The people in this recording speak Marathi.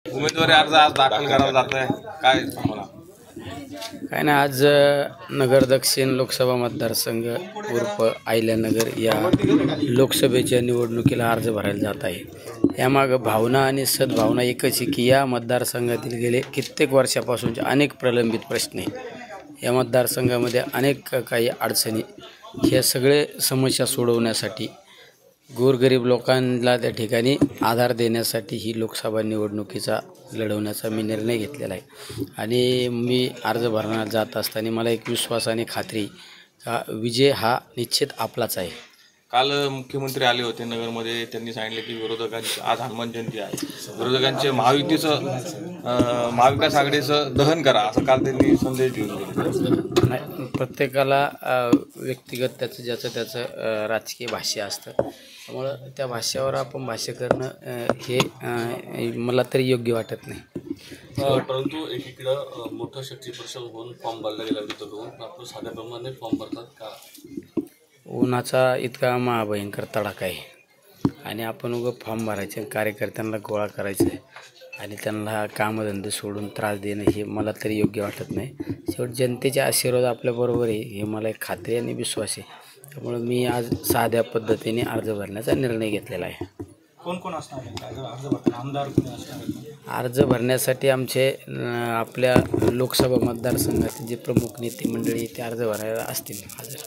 उमेदवारी अर्ज आज दाखल करायला जात आहे, काय सांगा? काय नाही, आज नगर दक्षिण लोकसभा मतदारसंघ उर्फ अहिल्यानगर या लोकसभेच्या निवडणुकीला अर्ज भरायला जात आहे। यामागं भावना आणि सद्भावना एकच आहे की या मतदारसंघातील गेले कित्येक वर्षापासूनचे अनेक प्रलंबित प्रश्न आहे। या मतदारसंघामध्ये अनेक काही अडचणी, हे सगळे समस्या सोडवण्यासाठी गोरगरीब लोकांना त्या ठिकाणी आधार देण्यासाठी ही लोकसभा निवडणुकीचा लढवण्याचा मी निर्णय घेतलेला आहे। आणि मी अर्ज भरण्यात जात असताना मला एक विश्वास आणि खात्री का विजय हा निश्चित आपलाच आहे। काल मुख्यमंत्री आले होते नगरमध्ये, त्यांनी सांगितले की विरोधकांची आज हनुमान जयंती आहे, विरोधकांचे महाविकास आघाडीचं दहन करा, असं काल त्यांनी संदेश देऊन दिले। नाही, प्रत्येकाला व्यक्तिगत ज्याचं त्याचं राजकीय भाष्य असतं, त्यामुळं त्या भाष्यावर आपण भाष्य करणं हे मला तरी योग्य वाटत नाही। परंतु एकीकडं मोठं शक्तीप्रदर्शन होऊन फॉर्म भरला गेला विरोध होऊन, आपण साध्याप्रमाणे फॉर्म भरतात का? उन्हाचा इतका महाभयंकर तडाखा आहे आणि आपण उगं फॉर्म भरायचे, कार्यकर्त्यांना गोळा करायचं आहे आणि त्यांना कामधंदे सोडून त्रास देणं हे मला तरी योग्य वाटत नाही। शेवट जनतेचे आशीर्वाद आपल्याबरोबर आहे हे मला एक खात्री आणि विश्वास आहे। त्यामुळे मी आज साध्या पद्धतीने अर्ज भरण्याचा निर्णय घेतलेला आहे। कोण कोण असणार अर्ज भरताना? आमदार कोणी असणार? अर्ज भरण्यासाठी आमचे आपल्या लोकसभा मतदारसंघातील जे प्रमुख नेते मंडळी ते अर्ज भरायला असतील हजर।